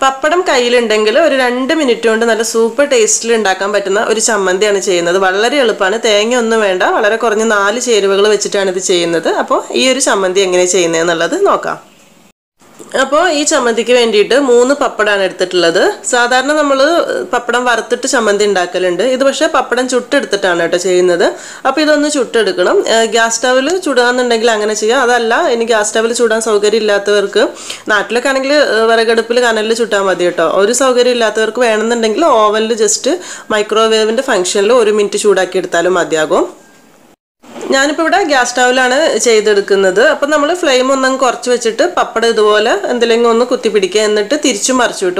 പപ്പടം കയ്യിലുണ്ടെങ്കിൽ ഒരു 2 മിനിറ്റ് കൊണ്ട് നല്ല സൂപ്പർ ടേസ്റ്റിൽ ഉണ്ടാക്കാൻ പറ്റുന്ന ഒരു ചമ്മന്തിയാണ് ചെയ്യുന്നത്. വളരെ എളുപ്പമാണ്. തേങ്ങ ഒന്നും വേണ്ട. വളരെ കുറഞ്ഞ 4 ചേരുവകൾ വെച്ചിട്ടാണ് ഇത് ചെയ്യുന്നത്. അപ്പോൾ ഈ ഒരു ചമ്മന്തി എങ്ങനെ ചെയ്യുന്നതെന്നുള്ളത് നോക്കാം. അപ്പോൾ ഈ ചമ്മന്തിക്ക് വേണ്ടിയിട്ട് 3 പപ്പടാണ് എടുത്തിട്ടുള്ളത്. സാധാരണ നമ്മൾ പപ്പടം വറുത്തിട്ട് ചമ്മന്തി ഉണ്ടാക്കലുണ്ട്. ഇത് പക്ഷേ പപ്പടം ചുട്ടെടുത്തിട്ടാണ് കേട്ടോ ചെയ്യുന്നത്. അപ്പോൾ ഇതൊന്ന് ചുട്ടെടുക്കണം. ഗ്യാസ് സ്റ്റവിൽ ചുടാന്നുണ്ടെങ്കിൽ അങ്ങനെ ചെയ്യാം. അതല്ല ഇനി ഗ്യാസ് സ്റ്റവിൽ ചുടാൻ സൗകര്യം ഇല്ലാത്തവർക്ക്, നാട്ടിലൊക്കെ ആണെങ്കിൽ വിറകടുപ്പിൽ കനലിൽ ചുട്ടാൽ മതി കേട്ടോ. ഒരു സൗകര്യം ഇല്ലാത്തവർക്ക് വേണമെന്നുണ്ടെങ്കിൽ ഓവനിൽ ജസ്റ്റ് മൈക്രോവേവിൻ്റെ ഫംഗ്ഷനിൽ 1 മിനിറ്റ് ചൂടാക്കി എടുത്താലും മതിയാകും. ഞാനിപ്പോൾ ഇവിടെ ഗ്യാസ് സ്റ്റവിലാണ് ചെയ്തെടുക്കുന്നത്. അപ്പം നമ്മൾ ഫ്ലെയിം ഒന്നങ്ങ് കുറച്ച് വെച്ചിട്ട് പപ്പടം ഇതുപോലെ എന്തെങ്കിലും ഒന്ന് കുത്തിപ്പിടിക്കുക. എന്നിട്ട് തിരിച്ചും മറിച്ചു വിട്ടു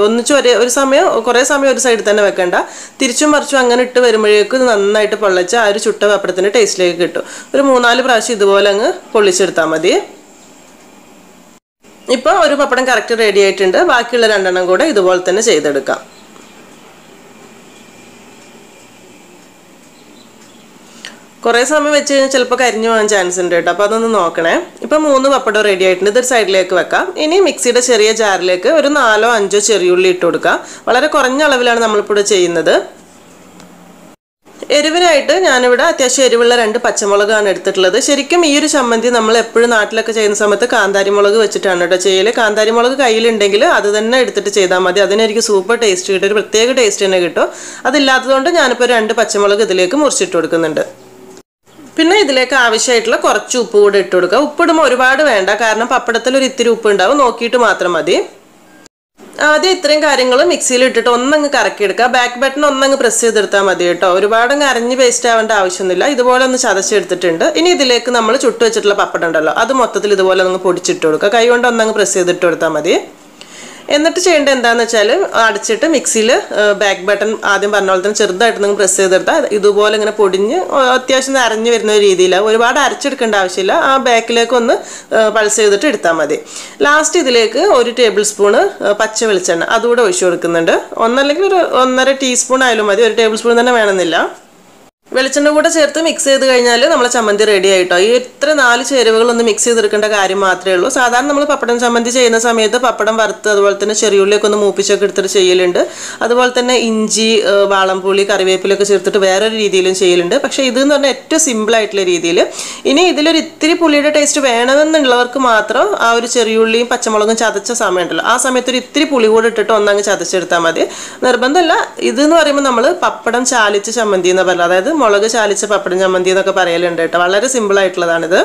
കുറേ സമയം ഒരു സൈഡിൽ തന്നെ വെക്കണ്ട. തിരിച്ചും മറിച്ചും അങ്ങനെ ഇട്ട് വരുമ്പോഴേക്കും നന്നായിട്ട് പൊള്ളിച്ച് ആ ഒരു ചുട്ട പപ്പടത്തിൻ്റെ ടേസ്റ്റിലേക്ക് കിട്ടും. ഒരു 3-4 പ്രാവശ്യം ഇതുപോലെ അങ്ങ് പൊള്ളിച്ചെടുത്താൽ മതി. ഇപ്പോൾ ഒരു പപ്പടം കറക്റ്റ് റെഡി ആയിട്ടുണ്ട്. ബാക്കിയുള്ള 2 കൂടെ ഇതുപോലെ തന്നെ ചെയ്തെടുക്കാം. കുറേ സമയം വെച്ച് കഴിഞ്ഞാൽ ചിലപ്പോൾ കരിഞ്ഞു പോകാൻ ചാൻസ് ഉണ്ട് കേട്ടോ. അപ്പോൾ അതൊന്ന് നോക്കണേ. ഇപ്പോൾ 3 പപ്പടം റെഡി ആയിട്ടുണ്ട്. ഇതൊരു സൈഡിലേക്ക് വെക്കാം. ഇനി മിക്സിയുടെ ചെറിയ ജാറിലേക്ക് ഒരു 4-5 ചെറിയുള്ളി ഇട്ട് കൊടുക്കാം. വളരെ കുറഞ്ഞ അളവിലാണ് നമ്മളിപ്പോൾ ചെയ്യുന്നത്. എരിവിനായിട്ട് ഞാനിവിടെ അത്യാവശ്യം എരിവുള്ള 2 പച്ചമുളകാണ് എടുത്തിട്ടുള്ളത്. ശരിക്കും ഈ ഒരു ചമ്മന്തി നമ്മൾ എപ്പോഴും നാട്ടിലൊക്കെ ചെയ്യുന്ന സമയത്ത് കാന്താരി മുളക് വെച്ചിട്ടാണ് കേട്ടോ ചെയ്യൽ. കാന്താരി മുളക് കയ്യിലുണ്ടെങ്കിൽ അത് തന്നെ എടുത്തിട്ട് ചെയ്താൽ മതി. അതിനായിരിക്കും സൂപ്പർ ടേസ്റ്റ് കിട്ടും. ഒരു പ്രത്യേക ടേസ്റ്റ് തന്നെ കിട്ടും. അതില്ലാത്തതുകൊണ്ട് ഞാനിപ്പോൾ 2 പച്ചമുളക് ഇതിലേക്ക് മുറിച്ചിട്ട് കൊടുക്കുന്നുണ്ട്. പിന്നെ ഇതിലേക്ക് ആവശ്യമായിട്ടുള്ള കുറച്ച് ഉപ്പ് കൂടെ ഇട്ട് കൊടുക്കുക. ഉപ്പിടുമ്പോൾ ഒരുപാട് വേണ്ട, കാരണം പപ്പടത്തിൽ ഒരു ഇത്തിരി ഉപ്പ് ഉണ്ടാവും. നോക്കിയിട്ട് മാത്രം മതി. ആദ്യം ഇത്രയും കാര്യങ്ങൾ മിക്സിയിൽ ഇട്ടിട്ട് ഒന്നങ്ങ് കറക്കിയെടുക്കുക. ബാക്ക് ബട്ടൺ ഒന്നങ്ങ് പ്രസ് ചെയ്തെടുത്താൽ മതി കേട്ടോ. ഒരുപാടങ്ങ് അരഞ്ഞ് പേസ്റ്റ് ആവേണ്ട ആവശ്യമൊന്നുമില്ല. ഇതുപോലെ ഒന്ന് ചതച്ചെടുത്തിട്ടുണ്ട്. ഇനി ഇതിലേക്ക് നമ്മൾ ചുട്ട് വെച്ചിട്ടുള്ള പപ്പടം ഉണ്ടല്ലോ, അത് മൊത്തത്തിൽ ഇതുപോലെ ഒന്ന് പൊടിച്ചിട്ട് കൊടുക്കുക. കൈ കൊണ്ട് ഒന്നങ്ങ് പ്രസ് ചെയ്തിട്ട് കൊടുത്താൽ മതി. എന്നിട്ട് ചെയ്യേണ്ടത് എന്താണെന്ന് വെച്ചാൽ അടച്ചിട്ട് മിക്സിയിൽ ബാക്ക് ബട്ടൺ ആദ്യം പറഞ്ഞ പോലെ തന്നെ ചെറുതായിട്ട് നിങ്ങൾ പ്രസ് ചെയ്തെടുത്താൽ ഇതുപോലെ ഇങ്ങനെ പൊടിഞ്ഞ് അത്യാവശ്യം അരഞ്ഞു വരുന്ന രീതിയിൽ, ഒരുപാട് അരച്ചെടുക്കേണ്ട ആവശ്യമില്ല. ആ ബാക്കിലേക്ക് ഒന്ന് പൾസ് ചെയ്തിട്ട് എടുത്താൽ മതി. ലാസ്റ്റ് ഇതിലേക്ക് 1 ടേബിൾ സ്പൂണ് പച്ച വെളിച്ചെണ്ണ അതുകൂടെ ഒഴിച്ചു കൊടുക്കുന്നുണ്ട്. ഒന്നല്ലെങ്കിൽ ഒരു 1.5 ടീസ്പൂൺ ആയാലും മതി. 1 ടേബിൾ സ്പൂൺ തന്നെ വേണമെന്നില്ല. വെളിച്ചെണ്ണ കൂടെ ചേർത്ത് മിക്സ് ചെയ്ത് കഴിഞ്ഞാൽ നമ്മളെ ചമ്മന്തി റെഡി ആയിട്ടോ. ഈ ഇത്ര 4 ചേരുവകളൊന്ന് മിക്സ് ചെയ്തെടുക്കേണ്ട കാര്യം മാത്രമേ ഉള്ളൂ. സാധാരണ നമ്മൾ പപ്പടം ചമ്മന്തി ചെയ്യുന്ന സമയത്ത് പപ്പടം വറുത്ത് അതുപോലെ തന്നെ ചെറിയുള്ളിയൊക്കെ ഒന്ന് മൂപ്പിച്ചൊക്കെ എടുത്തിട്ട് ചെയ്യലുണ്ട്. അതുപോലെ തന്നെ ഇഞ്ചി, വാളംപുളി, കറിവേപ്പിലൊക്കെ ചേർത്തിട്ട് വേറൊരു രീതിയിലും ചെയ്യലുണ്ട്. പക്ഷേ ഇതെന്ന് പറഞ്ഞാൽ ഏറ്റവും സിമ്പിളായിട്ടുള്ള രീതിയിൽ. ഇനി ഇതിലൊരു ഇത്തിരി പുളിയുടെ ടേസ്റ്റ് വേണമെന്നുള്ളവർക്ക് മാത്രം ആ ഒരു ചെറിയുള്ളിയും പച്ചമുളകും ചതച്ച സമയമുണ്ടല്ലോ, ആ സമയത്ത് ഒരു ഇത്തിരി പുളി കൂടെ ഇട്ടിട്ട് ഒന്നങ്ങ് ചതച്ചെടുത്താൽ മതി. നിർബന്ധമല്ല. ഇതെന്ന് പറയുമ്പോൾ നമ്മൾ പപ്പടം ചാലിച്ച് ചമ്മന്തി എന്ന് പറയുന്നത്, അതായത് മുളക് ചാലിച്ച പപ്പടം ചമ്മന്തി എന്നൊക്കെ പറയലുണ്ട് കേട്ടോ. വളരെ സിമ്പിൾ ആയിട്ടുള്ളതാണിത്.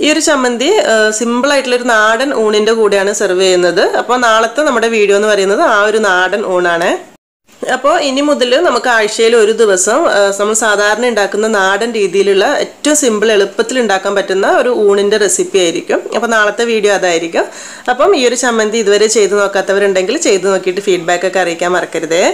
ഈ ഒരു ചമ്മന്തി സിമ്പിൾ ആയിട്ടുള്ളൊരു നാടൻ ഊണിൻ്റെ കൂടെയാണ് സെർവ് ചെയ്യുന്നത്. അപ്പോൾ നാളത്തെ നമ്മുടെ വീഡിയോ എന്ന് പറയുന്നത് ആ ഒരു നാടൻ ഊണാണ്. അപ്പോൾ ഇനി മുതൽ നമുക്ക് ആഴ്ചയിൽ ഒരു ദിവസം നമ്മൾ സാധാരണ ഉണ്ടാക്കുന്ന നാടൻ രീതിയിലുള്ള ഏറ്റവും സിമ്പിൾ എളുപ്പത്തിൽ ഉണ്ടാക്കാൻ പറ്റുന്ന ഒരു ഊണിൻ്റെ റെസിപ്പി ആയിരിക്കും. അപ്പോൾ നാളത്തെ വീഡിയോ അതായിരിക്കും. അപ്പം ഈ ഒരു ചമ്മന്തി ഇതുവരെ ചെയ്ത് നോക്കാത്തവരുണ്ടെങ്കിൽ ചെയ്ത് നോക്കിയിട്ട് ഫീഡ്ബാക്ക് ഒക്കെ അറിയിക്കാൻ മറക്കരുതേ.